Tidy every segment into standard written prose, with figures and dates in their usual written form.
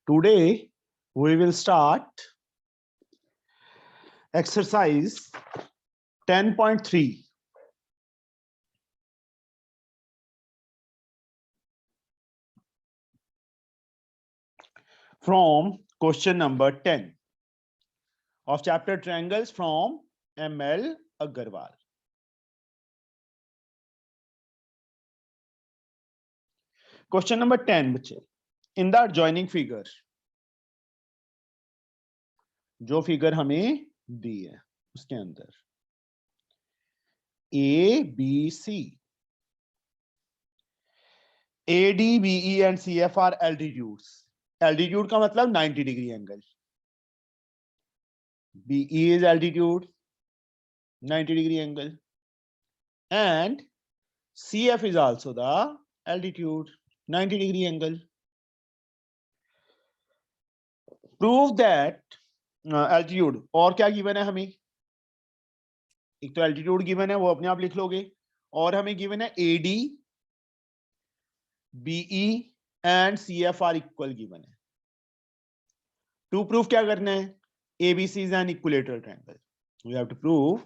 Today we will start exercise 10.3. From question number 10 of chapter Triangles from M.L. Agarwal. Question number 10 बच्चे, in the adjoining figure, जो figure हमें दी है उसके अंदर A, B, C, AD, BE and CF are altitudes. Altitude का मतलब 90 degree angle. BE is altitude, 90 degree angle, and CF is also the altitude, 90 degree angle. Prove that altitude. और क्या given है हमें? एक तो altitude given है, वो अपने आप लिख लोगे, और हमें given है AD, BE and CF are equal given है. To prove क्या करना है? ABC is an equilateral triangle. We have to prove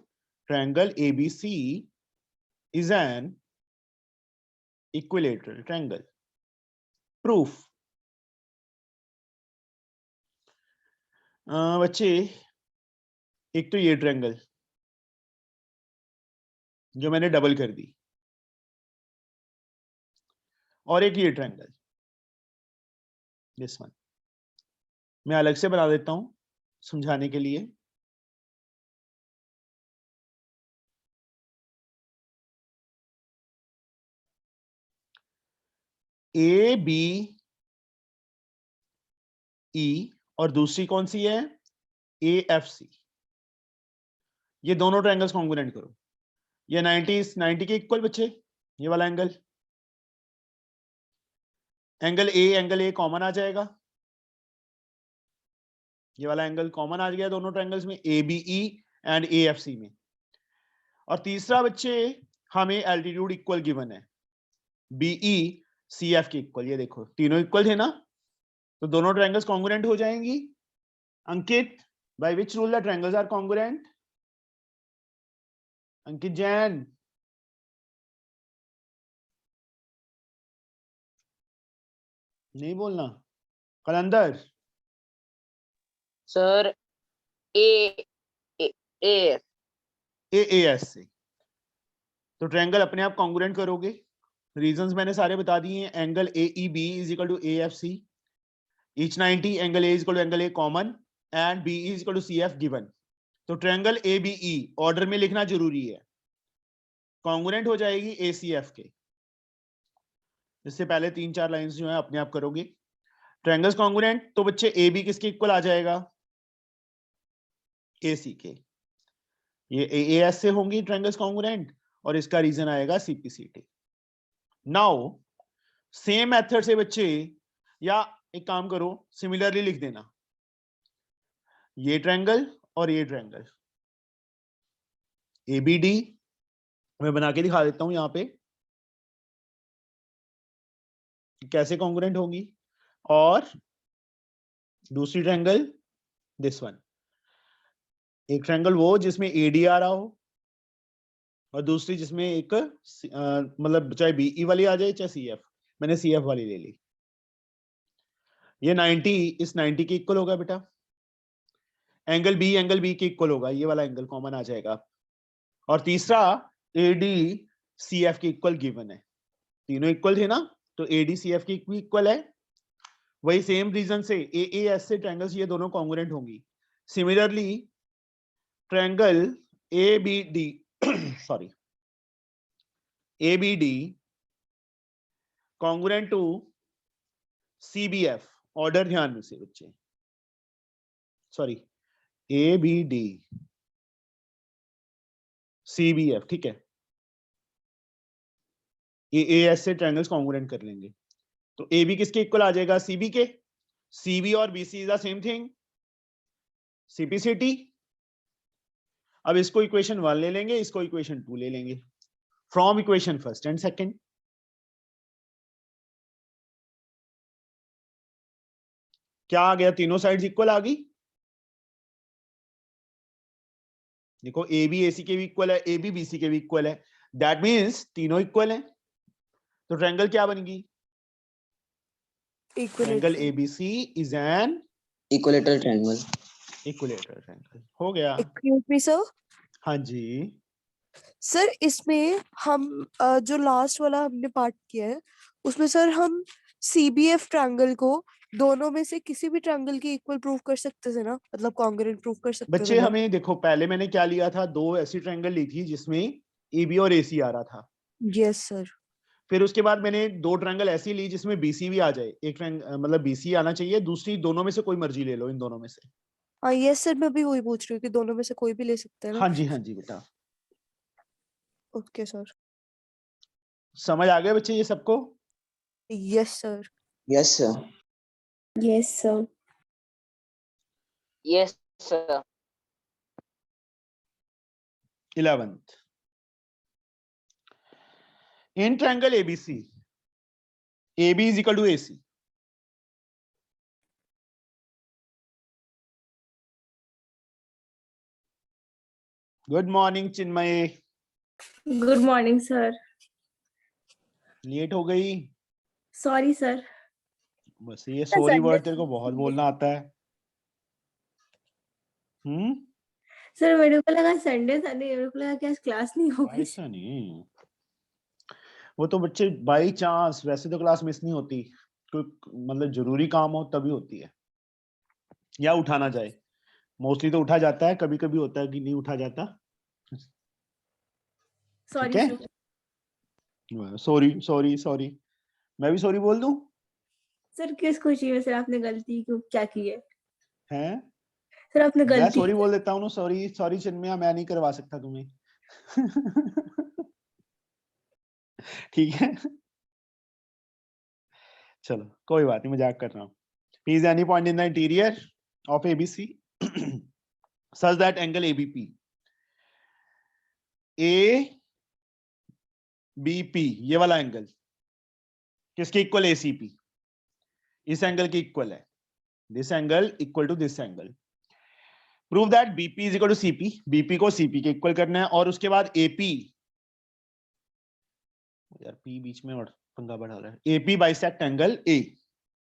triangle ABC is an equilateral triangle. Proof. बच्चे, एक तो ये ट्रायंगल जो मैंने डबल कर दी, और एक ये ट्रायंगल, दिस वन मैं अलग से बना देता हूं समझाने के लिए. ए बी ई और दूसरी कौन सी है? A F C. ये दोनों ट्रायंगल्स कॉन्ग्रुएंट करो. ये 90 के इक्वल बच्चे, ये वाला एंगल एंगल ए कॉमन आ जाएगा. ये वाला एंगल कॉमन आ गया दोनों ट्रायंगल्स में, A B E and A F C में. और तीसरा बच्चे, हमें altitude equal given BE, C F एफ के इक्वल. ये देखो तीनों इक्वल थे ना, तो दोनों ट्रायंगल्स कॉन्ग्रुएंट हो जाएंगी. Ankit, by which rule the triangles are congruent? Ankit Jain. नहीं बोलना. कलंदर सर ए एस से. तो ट्रायंगल अपने आप कॉन्ग्रुएंट करोगे. रीजंस मैंने सारे बता दिए हैं. Angle A E B is equal to A F C, each 90, angle A is equal to angle A common, and B is equal to C F given. तो triangle A B E order में लिखना जरूरी है, congruent हो जाएगी ए सी एफ के. इससे पहले 3-4 लाइंस जो है अपने आप करोगे. ट्रायंगल्स कॉन्ग्रुएंट, तो बच्चे ए बी किसके इक्वल आ जाएगा? ए सी के. ये ए एस से होंगी ट्रायंगल्स कॉन्ग्रुएंट, और इसका रीजन आएगा सीपीसीटी. नाउ सेम मेथड से बच्चे, या एक काम करो सिमिलरली लिख देना, ये ट्रायंगल और ये ट्रायंगल ए बी डी मैं बना के दिखा देता हूं यहां पे कैसे कॉन्ग्रुएंट होगी. और दूसरी ट्रायंगल दिस वन, एक ट्रायंगल वो जिसमें एडी आ रहा हो, और दूसरी जिसमें एक मतलब चाहे बीई वाली आ जाए चाहे सीएफ. मैंने सीएफ वाली ले ली. ये 90 इस 90 के इक्वल होगा बेटा. एंगल बी के इक्वल होगा, ये वाला एंगल कॉमन आ जाएगा. और तीसरा एडी सीएफ के इक्वल गिवन है. तीनों इक्वल थे ना, तो एडी सीएफ के इक्वल है. वही सेम रीजन से ए एस से ट्रायंगल्स ये दोनों कॉन्ग्रुएंट होंगी. Similarly triangle A B D sorry ABD congruent to CBF. Order ध्यान में से बच्चे, सॉरी ABD CBF, ठीक है. AS से ट्रायंगल्स कॉन्ग्रुएंट कर लेंगे, तो AB किसके इक्वल आ जाएगा? CB के. CB और BC is the same thing, CPCT. अब इसको इक्वेशन 1 ले लेंगे, इसको इक्वेशन 2 ले लेंगे. From equation first and second, क्या आ गया, तीनों साइड्स इक्वल आ गई। देखो ए बी AC के भी इक्वल है, ए बी BC के भी इक्वल है, दैट मीन्स तीनों इक्वल है। तो ट्रायंगल क्या बनेगी, triangle ABC is an equilateral triangle. Equilateral triangle. हो गया। Excuse me sir. हाँ जी, सर इसमें हम जो लास्ट वाला हमने पार्ट किया है उसमें सर हम CBF ट्रायंगल को दोनों में से किसी भी ट्रायंगल की इक्वल प्रूव कर सकते थे ना, मतलब कॉन्ग्रुएंट प्रूव कर सकते बच्चे थे ना। हमें देखो, पहले मैंने क्या लिया था, दो ऐसी ट्रायंगल ली थी जिसमें AB और AC आ रहा था। Yes sir. फिर उसके बाद मैंने दो ट्रायंगल ऐसी ली जिसमें BC भी आ जाए, एक ट्रायंगल मतलब BC आना चाहिए, दूसरी दोनों में से कोई मर्जी ले लो, इन दोनों में से। हाँ यस सर, मैं भी वही पूछ रही हूँ कि दोनों में से कोई भी ले सकते हैं ना। हाँ जी बेटा। Okay sir. समझ आ गया बच्चे ये सबको। Yes sir. Yes sir. Yes, sir. Yes, sir. 11th, in triangle ABC, AB is equal to AC. Good morning Chinmay. Good morning sir. Late हो गई। Sorry sir. बस ये सॉरी वर्ड तेरे को बहुत बोलना आता है। सर मेरे को लगा संडे था, नहीं मेरे को लगा क्या क्लास नहीं होगी। ऐसा नहीं, वो तो बच्चे बाई चांस, वैसे तो क्लास मिस नहीं होती, कोई मतलब जरूरी काम हो तभी होती है, या उठाना जाए। मोस्टली तो उठा जाता है, कभी कभी होता है कि नहीं उठा जाता। Sorry sir. Sorry sorry sorry, मैं भी सॉरी बोल दूं? सर किस खुशी में सर आपने गलती क्यों क्या की है? हैं? सर आपने मैं गलती सॉरी बोल देता हूँ ना, सॉरी सॉरी चिन्मय, मैं नहीं करवा सकता तुम्हें। ठीक है, चलो कोई बात नहीं, मजाक कर रहा हूँ। P is any point in the interior of ABC such that angle ABP ABP ये वाला एंगल किसके इक्वल, ACP, इस एंगल के इक्वल है। This angle equal to this angle. Prove that BP is equal to CP, BP को CP के equal करना है, और उसके बाद AP, यार P बीच में और पंगा बढ़ा रहा है, AP बाइसेक्ट एंगल A,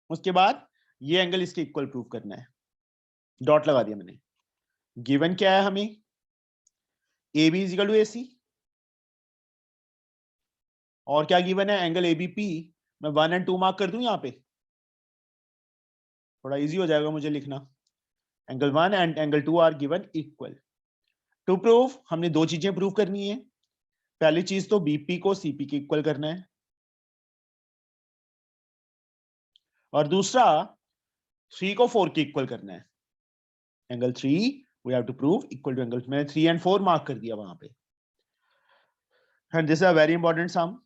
उसके बाद ये एंगल इसके इक्वल प्रूव करना है। डॉट लगा दिया मैंने। गिवन क्या है हमें, AB is equal to AC, और क्या गिवन है, एंगल ABP। मैं 1 और 2 मार्क कर दूं यहाँ पे, थोड़ा इजी हो जाएगा मुझे लिखना। Angle 1 and angle 2 are given equal. To prove हमने दो चीजें प्रूव करनी है। पहली चीज तो BP को CP के इक्वल करना है, और दूसरा 3 को 4 के इक्वल करना है। Angle 3 we have to prove equal to angle, मैंने 3 एंड 4 मार्क कर दिया वहां पे। And this is a very important sum.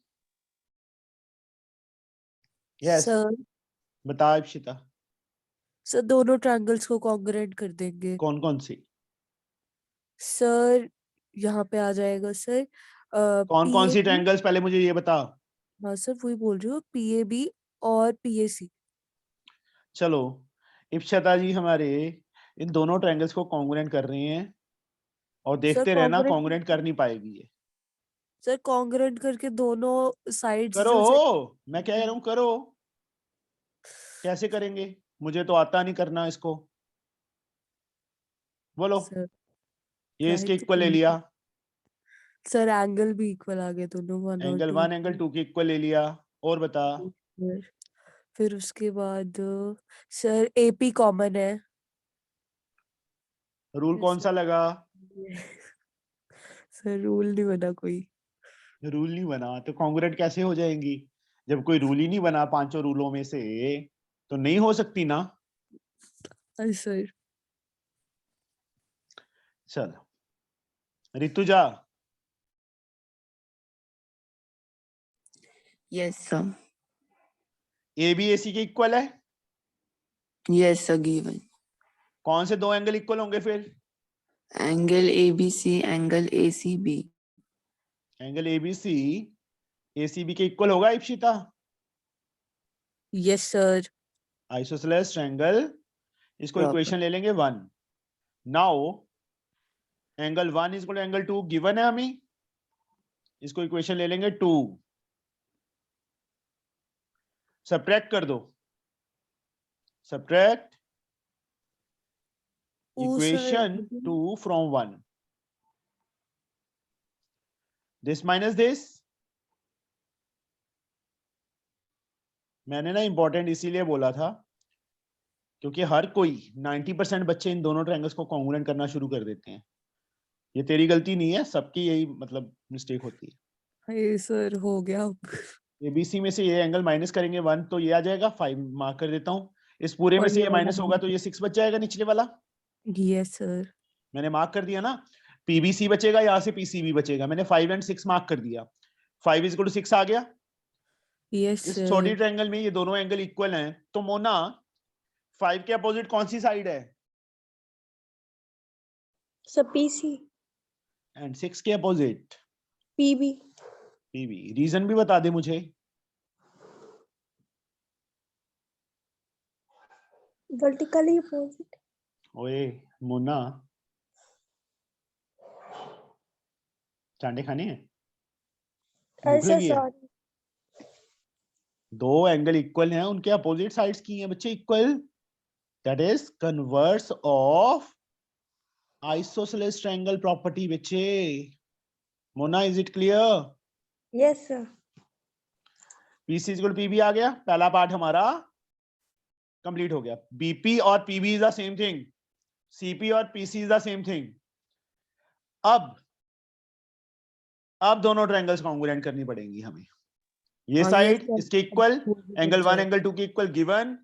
Yes sir बता इप्शिता, सर दोनों ट्रायंगल्स को कॉन्ग्रुएंट कर देंगे कौन कौन सी, सर। यहाँ पे आ जाएगा सर कौन कौन सी PAB। ट्रायंगल्स, पहले मुझे ये बता। हाँ सर वही बोल रही हूँ, PAB और PAC। चलो इप्शिता जी हमारे इन दोनों ट्रायंगल्स को कॉन्ग्रुएंट कर रहे हैं, और सर देखते रहना कॉन्ग्रुएंट, कॉन्ग्रुएंट कर नहीं पाएगी ये। सर कॉन्ग्रुएंट करके दोनों साइड्स करो, जो मैं कह रहा हूं करो। कैसे करेंगे, मुझे तो आता नहीं करना इसको। बोलो, सर ये ट्राई इसके तो इक्वल ले लिया, सर एंगल भी इक्वल आ गए दोनों, 1 और एंगल 2। 1 एंगल 2 के इक्वल ले लिया, और बता। फिर उसके बाद सर AP कॉमन है। रूल कौन सा लगा, सर रूल नहीं बना कोई। रूल नहीं बना तो कॉन्ग्रुएंट कैसे हो जाएंगी, जब कोई रूल ही नहीं बना पांचों रूलों में से, तो नहीं हो सकती ना। सर चलो ऋतुजा, Yes, sir. ABAC के इक्वल है, Yes, sir. Given. कौन से दो एंगल इक्वल होंगे फिर, Angle ABC, angle ACB. Angle ABC ACB के इक्वल होगा Ipshita. Yes sir. Isosceles triangle इसको Proper. इक्वेशन ले लेंगे 1. Now angle 1 is equal to angle 2 given है हमें, इसको इक्वेशन ले लेंगे 2. सब्ट्रैक्ट कर दो, subtract equation 2 from 1. This minus this. मैंने ना इंपॉर्टेंट इसीलिए बोला था क्योंकि हर कोई 90% बच्चे इन दोनों ट्रायंगल्स को कॉन्ग्रुएंट करना शुरू कर देते हैं. ये तेरी गलती नहीं है, सबकी यही मतलब मिस्टेक होती है. हाय सर हो गया. एबीसी में से ये एंगल माइनस करेंगे 1 तो ये आ जाएगा 5 मार्क कर देता हूँ. इस पूरे में और से ये ये वाला माइनस होगा तो ये 6 बच जाएगा निचले वाला. Yes sir. मैंने मार्क कर दिया ना. पीबीसी बचेगा, यहाँ से पीसीबी बचेगा. मैंने 5 एंड 6 मार्क कर दिया. 5 इज इक्वल टू 6 आ गया. यस इस सर. छोटी ट्रायंगल में ये दोनों एंगल इक्वल हैं, तो मोना 5 के अपोजिट कौन सी साइड है? So PC, एंड 6 के अपोजिट PB. पीबी. रीजन भी बता दे मुझे. Vertically opposite. ओए मोना, चांडे खाने हैं? भूख Sir, लगी है? sorry. दो एंगल इक्वल हैं, उनके अपोजिट साइड्स की हैं बच्चे equal. That is converse of isosceles triangle property बच्चे. Mona is it clear? Yes, sir. PC equal PB आ गया. पहला पार्ट हमारा कंप्लीट हो गया. बीपी और PB is the same thing. CP और PC is the same thing. अब दोनों ट्रायंगल्स कॉन्ग्रुएंट करनी पड़ेंगी हमें. ये हाँ, साइड yes, इसके sir. इक्वल, वो भी बन एंगल 1 जाएगा. एंगल 2 के equal given.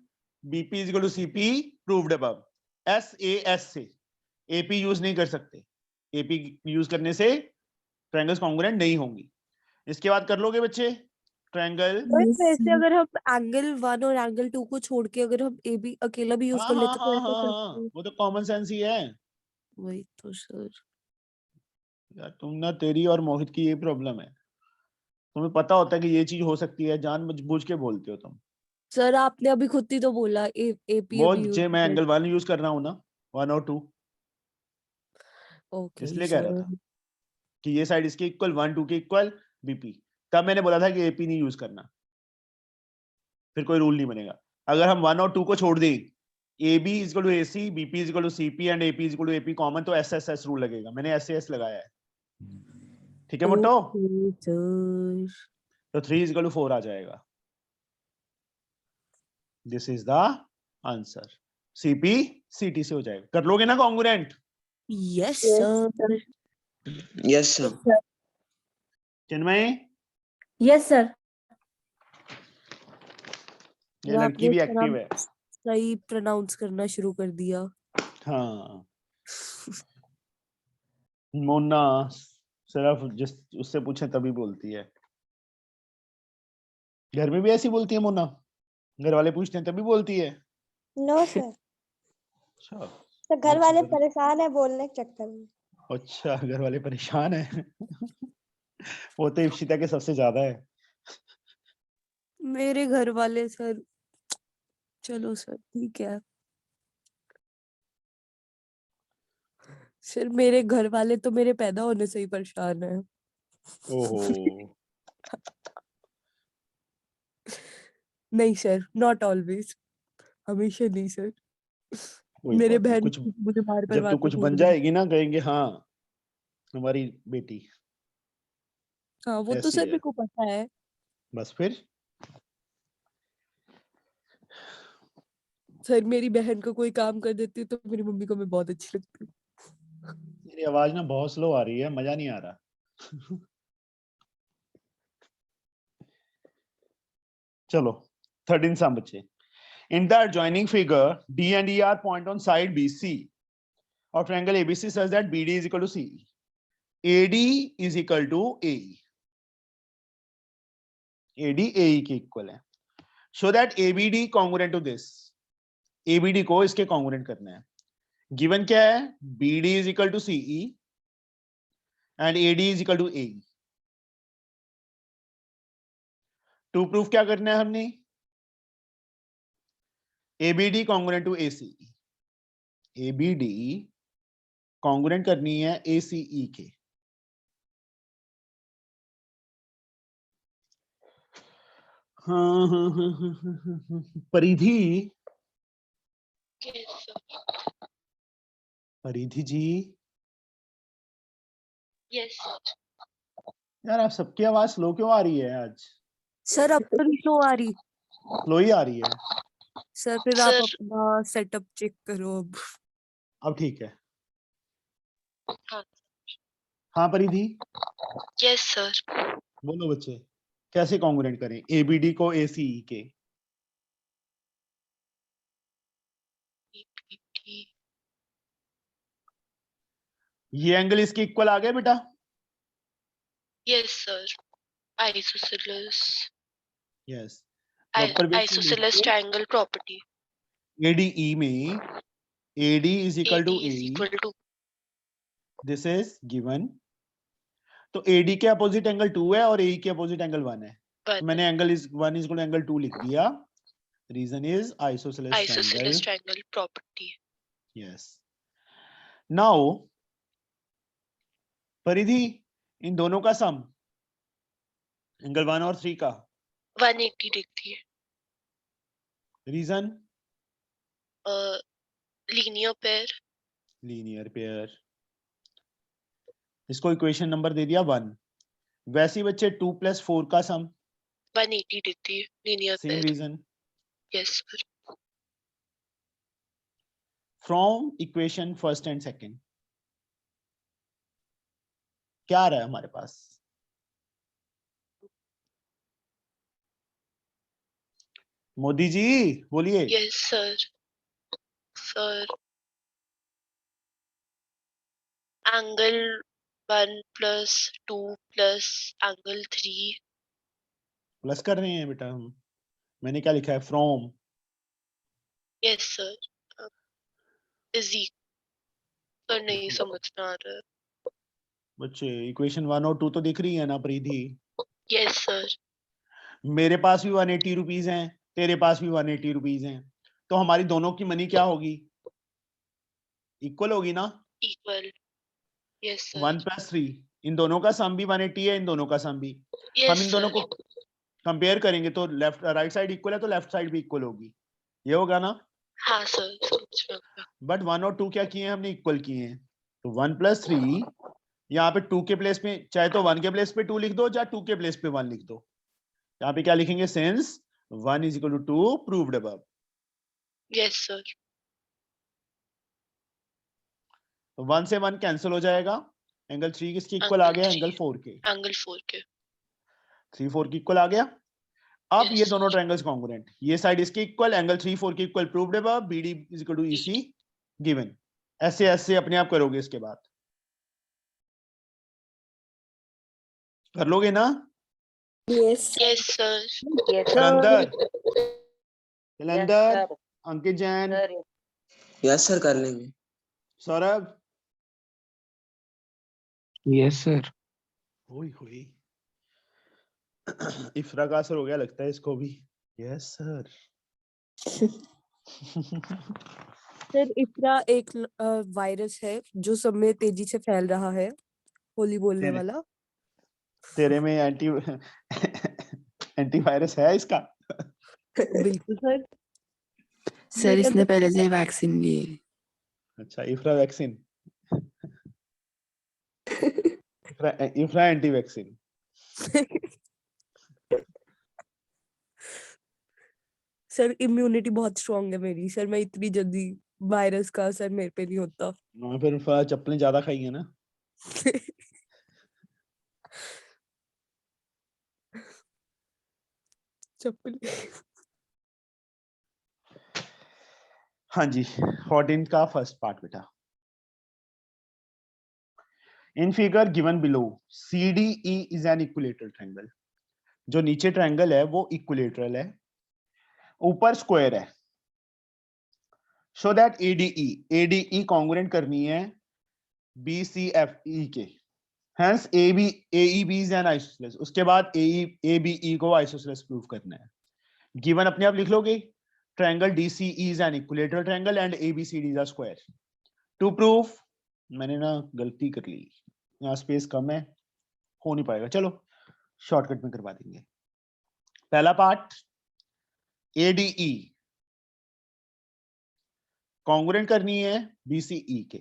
BP is equal to CP proved above. S से एपी यूज नहीं कर सकते. एपी यूज करने से ट्रायंगल्स कॉन्ग्रुएंट नहीं होंगी. इसके बाद कर लोगे बच्चे ट्रायंगल. बट वैसे अगर हम एंगल 1 और एंगल 2 को छोड़ के अगर हम ए बी अकेला भी यूज हाँ कर हाँ लेते तो हाँ ऐसा हाँ करते हाँ, हैं. वो तो कॉमन सेंस ही है वही तो सर. यार. तुम ना, तेरी और मोहित की ये प्रॉब्लम है. तुम्हें पता होता है कि ये चीज हो सकती है, जानबूझ के बोलते हो तुम. सर आपने अभी खुद ही तो बोला एपी वो अभी यूज जे मैं कर. एंगल 1 यूज कर रहा हूँ ना, 1 और 2, ओके इसलिए कह रहा सर. था कि ये साइड इसके इक्वल, 1 2 के इक्वल बीपी. तब मैंने बोला था कि एपी नहीं यूज करना, फिर कोई रूल नहीं बनेगा. अगर हम 1 और 2 को छोड़ दें, A B is equal to AC, BP is equal to CP and AP is equal to AP common, तो एसएसएस रूल लगेगा. मैंने एसएस लगाया है. ठीक है मोटो. Okay sir. तो 3 इज इक्वल टू 4 आ जाएगा. This is the answer. CP सीटी से हो जाएगा. कर लोगे ना congruent? Yes Yes, sir. Yes, sir. चिन्मय, Yes, sir. ये लड़की भी एक्टिव है. सही प्रोनाउंस करना शुरू कर दिया. हाँ मोना सिर्फ जिस उससे पूछे तभी बोलती है. घर में भी ऐसी बोलती है मोना? घर वाले पूछते हैं तभी बोलती है? No, sir. अच्छा. तो घर वाले परेशान है बोलने के चक्कर में. अच्छा, घर वाले परेशान है. वो तो इप्सिता के सबसे ज्यादा है. मेरे घर वाले सर. चलो सर ठीक है. सर मेरे घर वाले तो मेरे पैदा होने से ही परेशान है. ओहो. नहीं सर, नॉट ऑलवेज. हमेशा नहीं सर. कोई मेरे बात नहीं, बहन कुछ मुझे बार जब तू कुछ बन जाएगी ना कहेंगे हाँ हमारी बेटी. हाँ वो तो ऐसी सर है. मेरे को पता है. बस फिर. सर मेरी बहन को कोई काम कर देती है तो मेरी मम्मी को मैं बहुत अच्छी लगती हूँ. मेरी आवाज ना बहुत स्लो आ रही है, मजा नहीं आ रहा. चलो 13 सम बच्चे. In the adjoining figure, D and E are point on side BC of triangle ABC such that BD is equal to CE. AD is equal to AE. AD AE के इक्वल है. Show that ABD congruent to this. ABD को इसके congruent करना है. Given क्या है? BD is equal to CE and AD is equal to AE. To prove क्या करना है हमने? ABD congruent to ACE. ABD congruent करनी है ACE के। हाँ, परिधि, परिधि जी। यस यार आप सबकी आवाज स्लो क्यों आ रही है आज? सर अब तो नहीं स्लो आ रही। स्लो ही आ रही है। सर फिर आप सर। अपना सेटअप चेक करो अब। अब ठीक है। हाँ। हाँ परिधि, यस सर। बोलो बच्चे, कैसे कॉन्ग्रुएंट करें ABD को ACE के? ये एंगल इसके इक्वल आ गया बेटा? Yes sir. Isosceles yes. Proper isosceles triangle property. ADE में AD is equal to AD is AE, equal to this is given। तो AD के अपोजिट एंगल 2 है और AE के अपोजिट एंगल 1 है। तो मैंने angle is 1 is equal to angle 2 लिख दिया। Reason is isosceles triangle property. Yes. Now परिधि, इन दोनों का सम एंगल 1 और 3 का 180 डिग्री है। Reason linear pair. Linear pair. इसको इक्वेशन नंबर दे दिया 1। वैसे ही बच्चे 2 + 4 का sum 180 degree linear same pair. Reason. Yes sir. From equation first and second क्या आ रहा है हमारे पास? मोदी जी बोलिए। Yes sir. Sir angle 1 + 2 + angle 3। Plus कर रहे हैं बेटा हम। मैंने क्या लिखा है? From. Yes sir. Is equal नहीं समझ में आ रहा है। बच्चे इक्वेशन 1 और 2 तो दिख रही है ना परिधि? Yes sir. मेरे पास भी 180 रुपीज हैं, तेरे पास भी 180 रुपीज हैं, तो हमारी दोनों की मनी क्या होगी? इक्वल होगी ना? इक्वल। Yes sir. 1 + 3, इन दोनों का सम भी 180 है, इन दोनों का सम भी। हम यस इन दोनों को सर। कंपेयर करेंगे तो लेफ्ट राइट साइड इक्वल है तो लेफ्ट साइड भी इक्वल होगी। ये होगा ना? हाँ सर समझ में आ गया। बट 1 और 2 क्या किए हैं हमने? इक्वल किए हैं। तो 1 + 3 यहाँ पे 2 के प्लेस में, चाहे तो 1 के प्लेस पे 2 लिख दो, चाहे 2 के प्लेस पे 1 लिख दो। यहाँ पे क्या लिखेंगे? Since 1 = 2 proved above. Yes sir. तो 1 से 1 कैंसिल हो जाएगा। एंगल 3 किसके इक्वल आ गया? एंगल 4 के। एंगल 4 के। 3 4 के इक्वल आ गया। अब Yes, ये दोनों ट्रायंगल्स कॉन्ग्रुएंट, ये साइड इसके इक्वल, एंगल 3 4 के equal proved above, BD = EC given. ऐसे ऐसे अपने आप करोगे इसके बाद। कर लोगे ना? Yes yes sir. Jalandhar, Jalandhar, Ankit Jain, yes sir, कर लेंगे। सौरभ। Yes sir. हुई इफ्रा का असर हो गया लगता है इसको भी। Yes sir. सर इफ्रा एक वायरस है जो सब में तेजी से फैल रहा है, होली बोलने वाला। तेरे में एंटीवायरस है इसका? बिल्कुल सर। सर मेरे इसने अंदर पहले से वैक्सीन ली है। अच्छा, इफ्रा vaccine. इफ्रा anti vaccine. Sir immunity बहुत स्ट्रांग है मेरी सर, मैं इतनी जल्दी वायरस का असर मेरे पे नहीं होता। फिर इफ्रा चप्पलें ज्यादा खाई है ना? चप्पल। हाँ जी, 14 का फर्स्ट पार्ट बेटा। In figure given below CDE is an equilateral triangle. जो नीचे ट्रायंगल है वो इक्विलेटरल है, ऊपर स्क्वायर है। सो दैट ADE कॉन्ग्रुएंट करनी है BCFE के। Hence AEB is an isosceles। उसके बाद ABE को आइसोसेलेस प्रूव करना है। गिवन अपने आप लिख लोगे। Triangle DCE is an equilateral triangle and ABCD is a square। To proof, मैंने ना गलती कर ली, यहाँ स्पेस कम है, हो नहीं पाएगा, चलो शॉर्टकट में करवा देंगे। पहला पार्ट ADE कॉन्ग्रुएंट करनी है BCE के,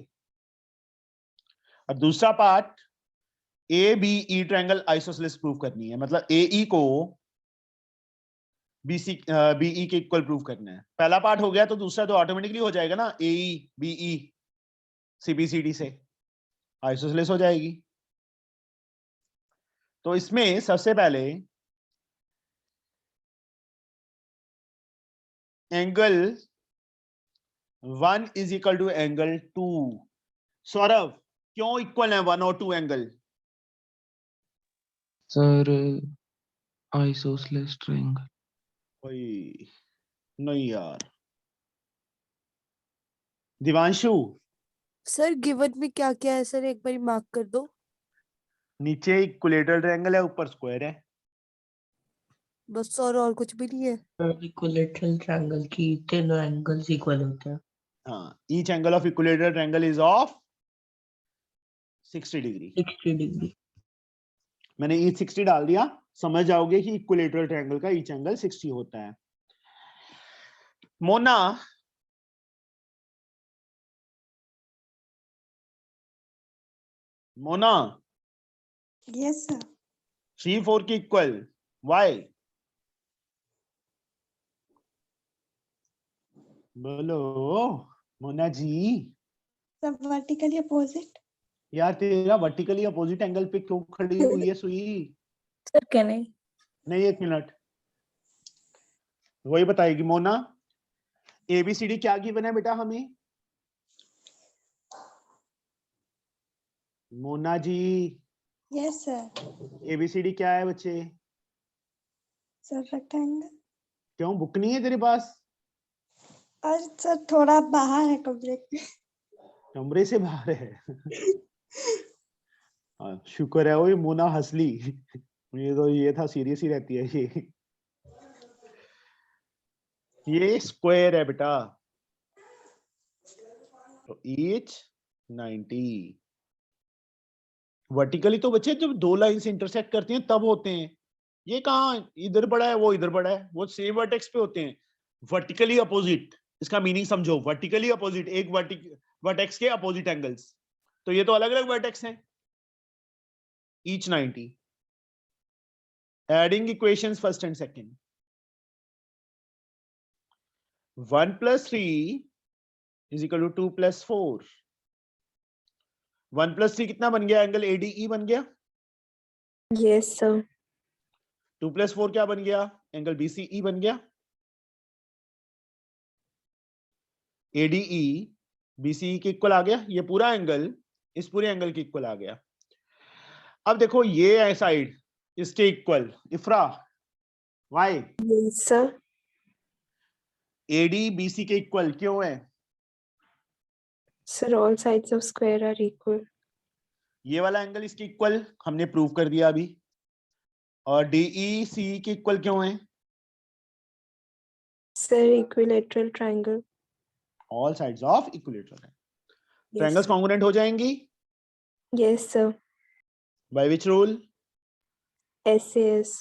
और दूसरा part ABE triangle isosceles proof करनी है, मतलब AE को BE के इक्वल प्रूफ करना है। पहला पार्ट हो गया तो दूसरा तो ऑटोमेटिकली हो जाएगा ना, AE BE CBCD से आइसोसेलेस हो जाएगी। तो इसमें सबसे पहले angle 1 is equal to angle 2। Saurabh, क्यों इक्वल है 1 और 2 एंगल? Sir isosceles triangle. ओए नहीं यार। दिवांशु, सर गिवन में क्या क्या है सर, एक बार मार्क कर दो। नीचे इक्विलेटरल ट्रायंगल है, ऊपर स्क्वायर है। बस और कुछ भी नहीं है। इक्विलेटरल ट्रायंगल की तीनों एंगल्स इक्वल होते हैं। हाँ, each angle of equilateral triangle is of 60 degree. 60 degree. मैंने ईच 60 डाल दिया, समझ जाओगे कि इक्विलेटरल ट्रायंगल का ईच एंगल 60 होता है। Mona, Mona, yes sir. 3 4 की इक्वल वाई? बोलो मोना जी। सब वर्टिकली अपोजिट। यार तेरा वर्टिकली अपोजिट एंगल पे क्यों खड़ी हुई है सुई? सर क्या नहीं? नहीं, 1 मिनट, वही बताएगी मोना। ABCD क्या गिवन है बेटा हमें? Mona ji, yes sir. ABCD क्या है बच्चे? Sir rectangle. क्यों, बुक नहीं है तेरे पास? और सर थोड़ा बाहर है कमरे के। कमरे से बाहर है। शुक्र है, वो मोना हंस ली। ये था सीरियस ही रहती है ये स्क्वायर है बेटा, तो ईच 90। वर्टिकली तो बच्चे जब दो लाइन से इंटरसेक्ट करती हैं तब होते हैं, ये कहाँ इधर बड़ा है वो इधर बड़ा है, वो सेम वर्टेक्स पे होते हैं। वर्टिकली अपोजिट, इसका मीनिंग समझो, वर्टिकली अपोजिट, एक वर्टेक्स के अपोजिट एंगल्स, तो ये तो अलग अलग वर्टेक्स हैं। Each 90। Adding equations first and second, 1 + 3 = 2 + 4। 1 + 3 कितना बन गया? एंगल ADE बन गया। Yes sir. 2 + 4 क्या बन गया? एंगल BCE बन गया। ADE BCE के इक्वल आ गया, ये पूरा एंगल इस पूरे एंगल के इक्वल आ गया। अब देखो ये है साइड इसके equal, Ifra why yes sir. AD BC के इक्वल क्यों है? Sir all sides of square are equal. ये वाला एंगल इसके इक्वल हमने प्रूव कर दिया अभी। और DEC के इक्वल क्यों है? Sir equilateral triangle. All sides of equilateral triangles congruent हो जाएंगी। Yes sir. Bye which rule? SAS।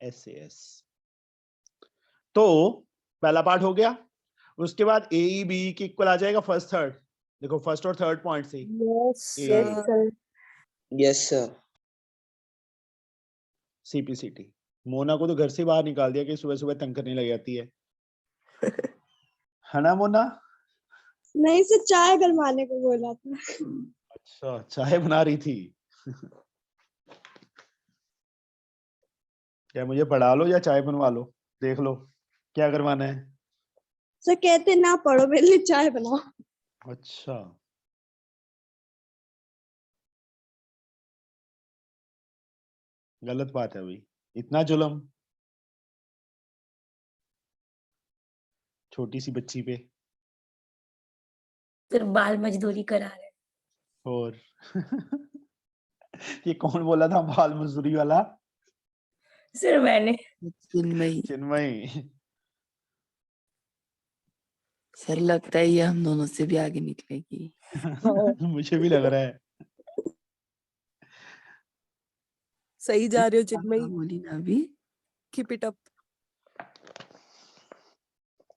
SAS। तो पहला पार्ट हो गया, उसके बाद AE BE के इक्वल आ जाएगा फर्स्ट थर्ड। देखो फर्स्ट और थर्ड पॉइंट से yes A, sir. Yes sir. CPCT। Mona को तो घर से बाहर निकाल दिया कि सुबह सुबह तंग करने लग जाती है ना मोना? नहीं सर, चाय गरमाने को बोला था। अच्छा, चाय बना रही थी। क्या मुझे पढ़ा लो या चाय बनवा लो, देख लो क्या करवाना है। सर कहते ना पढ़ो, मेरे लिए चाय बनाओ। अच्छा, गलत बात है भाई, इतना जुल्म छोटी सी बच्ची पे। सर बाल मजदूरी करा रहे। और ये कौन बोला था बाल मजदूरी वाला? सर मैंने। चिन्मयी। चिन्मयी। सर लगता है ये हम दोनों से भी आगे निकलेगी। मुझे भी लग रहा है। सही जा रहे हो हाँ, चिन्मयी, बोली ना अभी। Keep it up.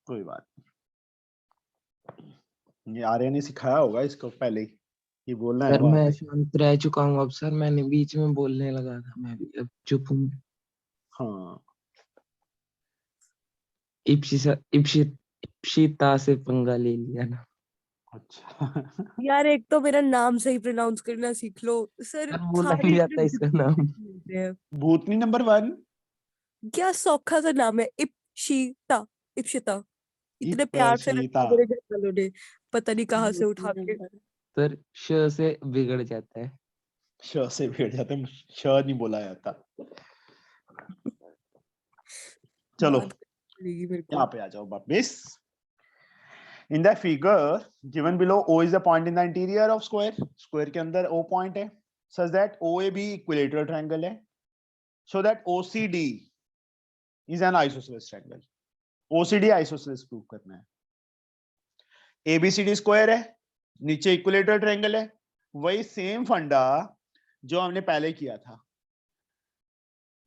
कोई बात नहीं, ये आर्य ने सिखाया होगा इसको पहले ही, ये बोलना है सर वहां मैं पे। शांत रह चुका हूँ अब सर, मैंने बीच में बोलने लगा था, मैं भी अब चुप हूँ। हाँ इप्सिता से पंगा ले लिया ना। अच्छा। यार एक तो मेरा नाम सही प्रोनाउंस करना सीख लो सर, सर बोला सारे नहीं इतने जाता इसका नाम। difficult बोलते हैं। भूतनी नंबर 1। क्या सौखा सा नाम है, इप्शिता, इप्शिता। इतने प्यार से रखा इप्सिता। है मेरे घर वालों ने, पता नहीं कहाँ से उठा के। सर श से बिगड़ जाता है। श से भेड़ जाते हैं, श नहीं बोला जाता। चलो बात करेगी मेरे यहाँ को। पे आ जाओ वापिस। In the figure given below, O is the point in the interior of square. Square के अंदर O point है, such that OAB equilateral triangle है, so that OCD is an isosceles triangle. OCD isosceles prove करना है। ABCD square है, नीचे equilateral triangle है, वही सेम फंडा जो हमने पहले किया था,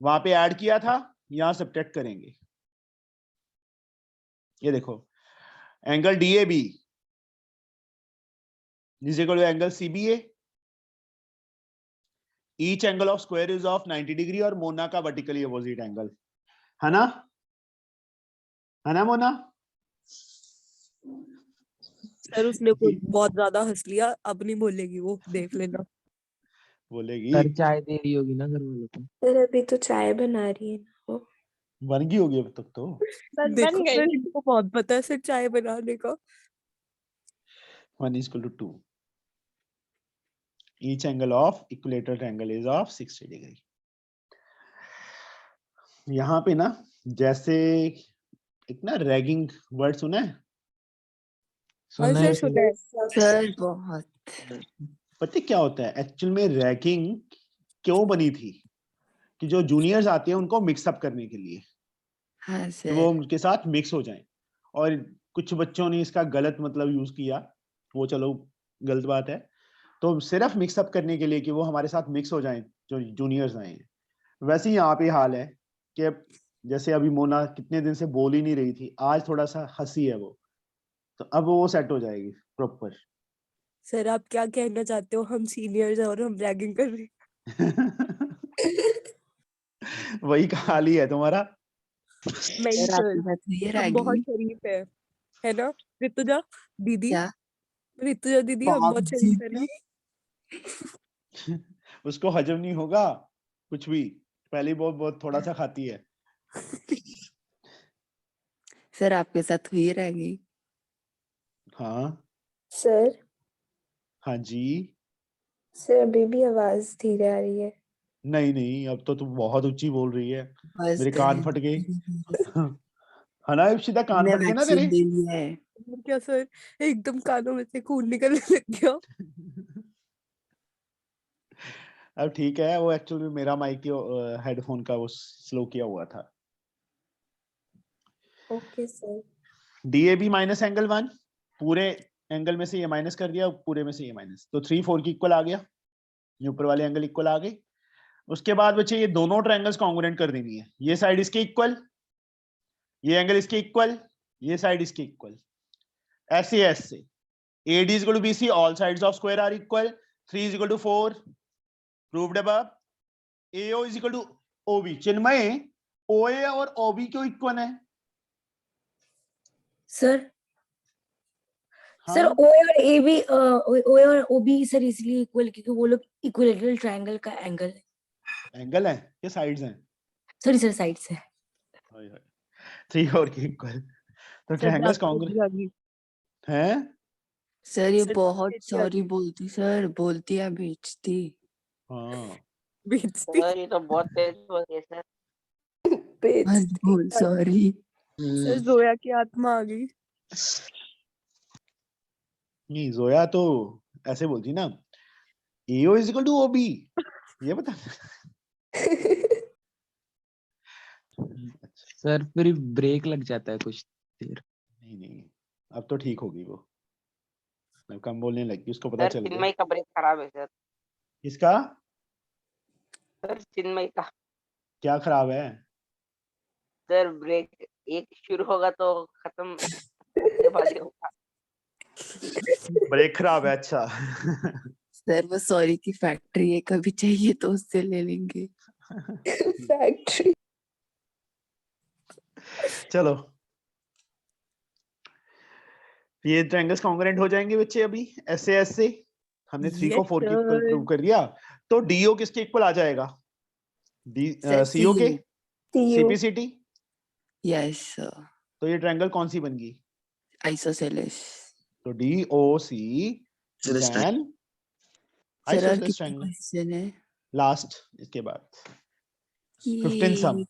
वहां पे ऐड किया था, यहां सब्ट्रैक्ट करेंगे। ये देखो, angle DAB is equal to angle CBA. Each angle of square is of 90 degree और मोना का वर्टिकली अपोजिट एंगल है ना, है ना मोना? सर उसने को बहुत ज्यादा हंस लिया, अब नहीं बोलेगी वो, देख लेना। बोलेगी। सर चाय दे रही होगी ना घर वालों को। सर अभी तो चाय बना रही है ना वो। बन गई होगी अब तक तो। देखो सर इनको बहुत पता है सर चाय बनाने का। 1 is equal to 2. Each angle of equilateral triangle is of 60 degree. यहाँ पे ना, जैसे एक ना रैगिंग वर्ड सुना है? सुना सर है सुना है। सर बहुत। पता है क्या होता है एक्चुअल में? रैगिंग क्यों बनी थी कि जो जूनियर्स आते हैं उनको मिक्सअप करने के लिए, हाँ कि वो सर। उनके साथ मिक्स हो जाएं। और कुछ बच्चों ने इसका गलत मतलब यूज किया, वो चलो गलत बात है। तो सिर्फ मिक्सअप करने के लिए कि वो हमारे साथ मिक्स हो जाएं जो जूनियर्स आए हैं। वैसे ही यहाँ पे हाल है कि जैसे अभी मोना कितने दिन से बोल ही नहीं रही थी, आज थोड़ा सा हंसी है वो, तो अब वो सेट हो जाएगी प्रॉपर। सर आप क्या कहना चाहते हो, हम सीनियर्स हैं और हम रैगिंग कर रहे हैं? वही कहानी है तुम्हारा। नहीं सर सर, आपके साथ हुई है हम बहुत रैगिंग? शरीफ है ना ऋतुजा दीदी? क्या? ऋतुजा दीदी हम बहुत बहुत शरीफ है ना? उसको हजम नहीं होगा कुछ भी, पहले ही बहुत बहुत थोड़ा सा खाती है। सर आपके साथ हुई है रैगिंग? हाँ सर हाँ जी। सर अभी भी आवाज धीरे आ रही है। नहीं नहीं, अब तो तुम बहुत ऊंची बोल रही है, बस मेरे कान फट गए। है ना इप्सिता, कान मैंने फट गए ना वैक्सीन तेरे? ले लिया है। और क्या सर, एकदम कानों में से खून निकलने लग गया। अब ठीक है, वो एक्चुअली मेरा माइक हेडफोन का वो स्लो किया हुआ था। Okay sir. DAB minus angle 1, पूरे एंगल में से ये माइनस कर दिया, पूरे में से ये माइनस, तो 3 4 की इक्वल आ गया, ये ऊपर वाले एंगल इक्वल आ गए। उसके बाद बच्चे ये दोनों ट्रायंगल्स कॉन्ग्रुएंट कर देनी है, ये साइड इसके इक्वल, ये एंगल इसके इक्वल, ये साइड इसके इक्वल, ऐसे ऐसे। AD is equal to BC, all sides of square are equal, 3 is equal to 4, proved above. AO is equal to OB. Chinmay, OA और OB क्यों इक्वल है? सर हाँ? सर ओ और ए भी ओ और ओ भी सर इसलिए इक्वल क्योंकि वो लोग इक्विलेटरल ट्रायंगल का एंगल है। एंगल है या साइड्स हैं? सॉरी सर साइड से। 3 और के इक्वल, तो सर ट्रायंगल्स जाके कॉन्ग्रुएंट दीदी आ गई। हैं। सर ये सर बहुत बेइज्जती आ सॉरी गई। बोलती, सर बोलती है बेचती। हाँ बेइज्जती। सर ये तो बहुत तेज बोल रही है सर। मत बोल सॉरी। सर जोया की आत्मा आ गई। नहीं, जोया तो ऐसे बोलती ना, AO is equal to OB, ये बता। सर फिर ब्रेक लग जाता है कुछ देर। नहीं नहीं, अब तो ठीक होगी वो, अब कम बोलने लगी, उसको पता सर चल गया। चिन्मय का ब्रेक खराब है सर। किसका सर चिन्मय का क्या खराब है? सर ब्रेक एक शुरू होगा तो खत्म उसके बाद ही होगा। ब्रेक खराब है, अच्छा। सर वो सॉरी की फैक्ट्री है, कभी चाहिए तो उससे ले लेंगे। फैक्ट्री। चलो, ये ट्रायंगल्स कॉन्ग्रुएंट हो जाएंगे बच्चे अभी ऐसे ऐसे। हमने 3 को Yes, 4 के इक्वल sir. प्रूव कर दिया, तो डीओ किसके इक्वल आ जाएगा? सर सीओ के, CU. सीपीसीटी। यस सर, तो ये ट्रायंगल कौन सी बन गई? आइसोसेलेस। तो डीओसी इज एन सर और आइसोसेलेस कितने ट्रायंगल। क्वेश्चन है? लास्ट, इसके बाद 15 सम।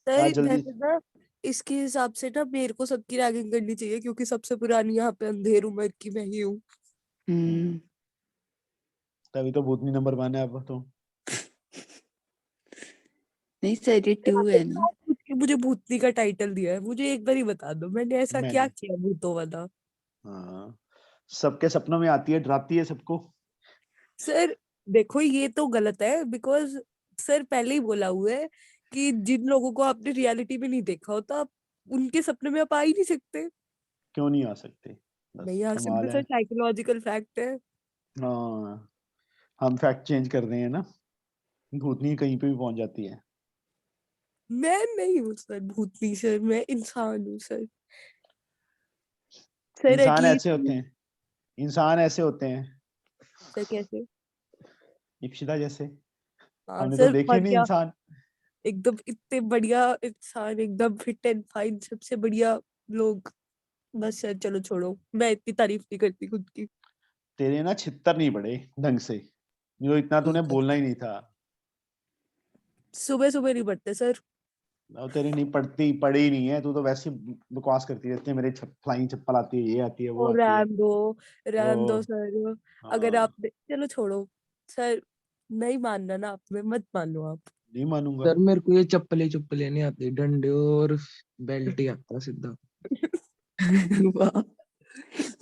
सर आज जल्दी। वैसे ना इसके हिसाब से ना मेरे को सबकी रैगिंग करनी चाहिए क्योंकि सबसे पुरानी यहाँ पे अंधेर उम्र की मैं ही हूँ। हम्म, तभी तो भूतनी नंबर 1 है अब तो। नहीं सर ये 2 है ना। मुझे भूतनी का टाइटल दिया है, मुझे एक बार ही बता दो मैंने ऐसा क्या मैंने, किया भूतों वाला। हाँ, सबके सपनों में आती है, डराती है सबको। सर देखो ये तो गलत है बिकॉज सर पहले ही बोला हुआ है कि जिन लोगों को आपने रियलिटी में नहीं देखा होता आप उनके सपने में आप आ ही नहीं सकते। क्यों नहीं आ सकते? नहीं आ बस सकते कमाल सर, है। साइकोलॉजिकल फैक्ट है। हाँ, हम फैक्ट चेंज कर रहे हैं ना, भूतनी कहीं पे भी पहुंच जाती है। मैं नहीं हूँ सर भूतनी, सर मैं इंसान हूँ सर। सर इंसान ऐसे एटलीस्ट होते हैं, इंसान ऐसे होते हैं, सर कैसे? इप्सिता जैसे। हाँ हमने तो सर देखे और नहीं क्या, इंसान। एकदम इतने बढ़िया इंसान, एकदम फिट एंड फाइन, सबसे बढ़िया लोग। बस सर चलो छोड़ो, मैं इतनी तारीफ नहीं करती खुद की। तेरे ना छित्तर नहीं पड़े ढंग से, जो इतना तूने बोलना ही नहीं था। सुबह सुबह नहीं पढ़ते सर। अब तेरी नहीं पड़ती, पड़ी ही नहीं है, तू तो वैसे ही बकवास करती रहती है। मेरे फ्लाइंग चप्पल आती है, ये आती है, वो ओ आती है। रहन दो ओ, सर। अगर हाँ, आप चलो छोड़ो सर, नहीं मानना ना आप में मत मान लो आप। नहीं मानूंगा। सर मेरे को ये चप्पलें चप्पलें नहीं आती, डंडे और बेल्ट ही आता सीधा। वाह,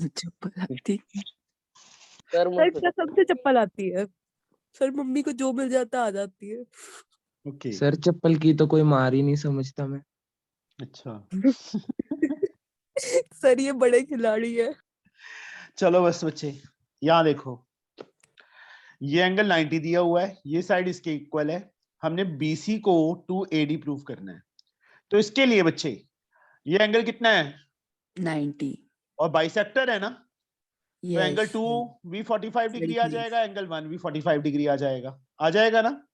चप्पल आती। सर सर मुझे कसम से चप्पल आती है सर, मम्मी को जो मिल जाता आ जाती है। ओके, सर चप्पल की तो कोई मार ही नहीं समझता मैं। अच्छा। सर ये बड़े खिलाड़ी है। चलो बस बच्चे, यहाँ देखो, ये एंगल 90 दिया हुआ है, ये साइड इसके इक्वल है। हमने BC को 2AD प्रूव करना है, तो इसके लिए बच्चे ये एंगल कितना है? 90। और बाइसेक्टर है ना, तो एंगल यस 2 भी 45 डिग्री आ 45। जाएगा, एंगल 1 भी 45 डिग्री आ जाएगा ना।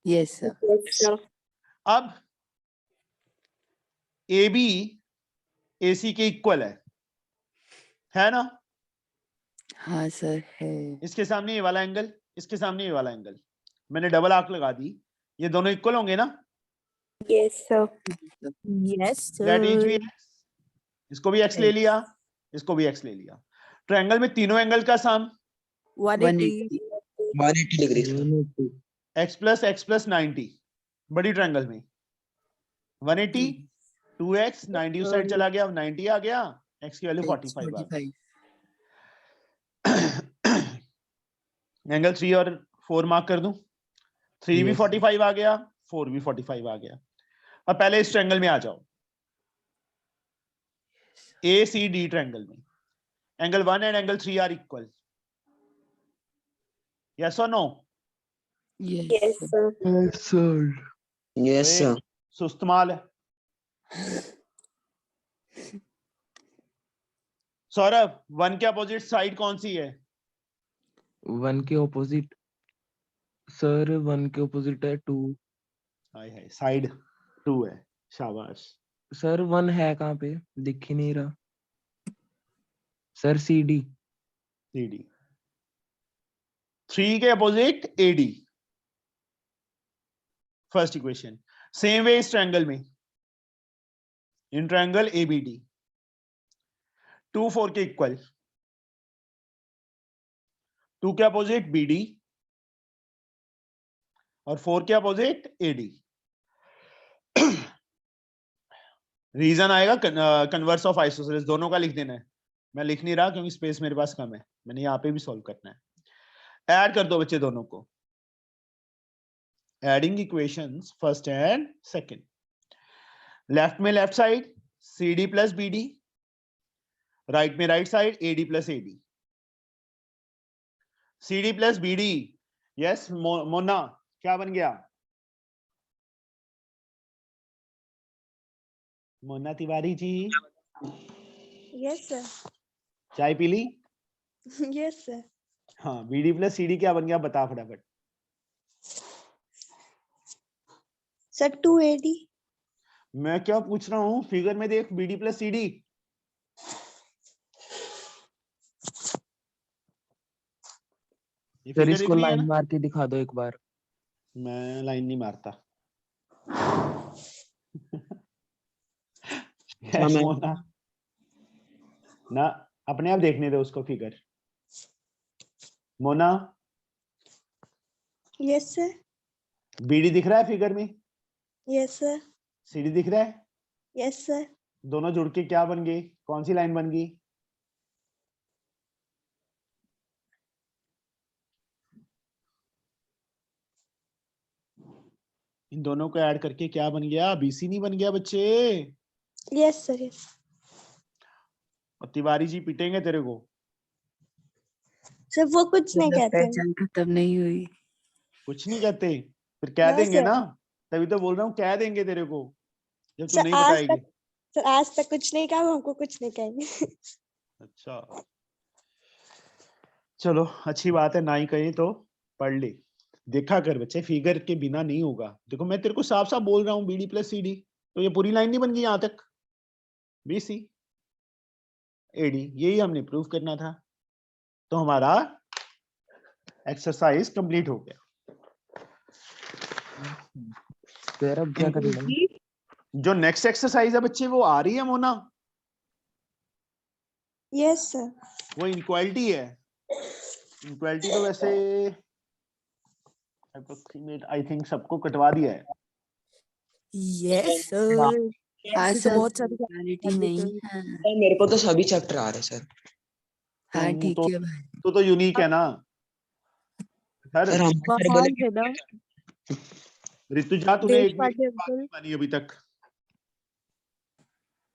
Yes sir. अब AB AC के इक्वल है ना? हाँ सर है। इसके सामने ये वाला एंगल, इसके सामने ये वाला एंगल, मैंने डबल आर्क लगा दी, ये दोनों इक्वल होंगे ना? Yes sir. Yes that is भी सर। x, इसको भी x ले लिया, इसको भी x ले लिया। ट्रायंगल में तीनों एंगल का सम 180। 180 डिग्री। x प्लस 90, बड़ी ट्रायंगल में 180, 2x, 90 उस साइड चला गया, 90 आ गया, x की वैल्यू 45 आ गई। एंगल 3 और 4 मार्क कर दूं, 3 भी 45 आ गया, 4 भी 45 आ गया। अब पहले इस ट्रायंगल में आ जाओ, ACD ट्रायंगल में angle 1 and angle 3 are equal, yes और no? Yes sir. Yes sir. सुस्त माल है। सौरभ, 1 के अपोजिट साइड कौन सी है? 1 के ऑपोजिट सर, 1 के ऑपोजिट है 2। हाय हाय, साइड 2 है, शाबाश। सर 1 है कहाँ पे, दिख ही नहीं रहा सर। CD। CD 3 के opposite AD, first equation. Same way इस ट्रायंगल में, इन ट्रायंगल ABD 2 4 के इक्वल, 2 के अपोजिट BD और 4 के अपोजिट AD। रीजन आएगा कन्वर्स ऑफ आइसोसेलेस, दोनों का लिख देना है। मैं लिख नहीं रहा क्योंकि स्पेस मेरे पास कम है, मैंने यहाँ पे भी सॉल्व करना है। ऐड कर दो बच्चे दोनों को, adding equations first and second. Left में left side CD plus BD, right में right side AD plus AD। CD plus BD, yes Mona क्या बन गया? मोना तिवारी जी यस सर, चाय पी ली? Yes sir. हाँ, BD प्लस CD क्या बन गया बता फटाफट। Sir 2AD। मैं क्या पूछ रहा हूँ, फिगर में देख BD प्लस CD। ये सर फिगर इसको दिख रही है लाइन ना? मार के दिखा दो एक बार। मैं लाइन नहीं मारता। हाँ, मैं- मोना ना, अपने आप देखने दो उसको figure. Mona yes sir, BD दिख रहा है फिगर में? यस सर, CD दिख रहा है? Yes sir. दोनों जुड़ के क्या बन गई, कौन सी लाइन बन गई? इन दोनों को ऐड करके क्या बन गया? BC नहीं बन गया बच्चे? Yes sir, yes. और तिवारी जी पिटेंगे तेरे को। सर वो कुछ नहीं जब कहते हैं। पहचान खत्म नहीं हुई। कुछ नहीं कहते, फिर कह No, देंगे sir. ना, तभी तो बोल रहा हूँ कह देंगे तेरे को जब तू सर नहीं आज बताएगी। तक, सर आज तक कुछ नहीं कहा, हमको कुछ नहीं कहेंगे। अच्छा चलो अच्छी बात है, ना ही कहीं तो पढ़ ले। देखा कर बच्चे, फिगर के बिना नहीं होगा। देखो मैं तेरे को साफ साफ बोल रहा हूँ BD प्लस CD, तो ये पूरी लाइन नहीं बन गई यहाँ तक। BC AD यही हमने प्रूव करना था, तो हमारा एक्सरसाइज कंप्लीट हो गया। सर अब क्या करना है? जो नेक्स्ट एक्सरसाइज है बच्चे वो आ रही है मोना, यस सर। वो इनक्वालिटी है। इनक्वालिटी तो वैसे अप्रोक्सीमेट आई थिंक सबको कटवा दिया है। यस सर, हाँ इसमें तो सर, बहुत सारी क्वालिटी नहीं बातें है। सर, मेरे को तो सभी चैप्टर आ रहे हैं सर। हाँ तुम ठीक है भाई। तू तो यूनिक है ना सर। सर हमारे सर महान बोले है ना ऋतुजा तूने देश एक भी पांडे बात अंकल। नहीं मानी अभी तक।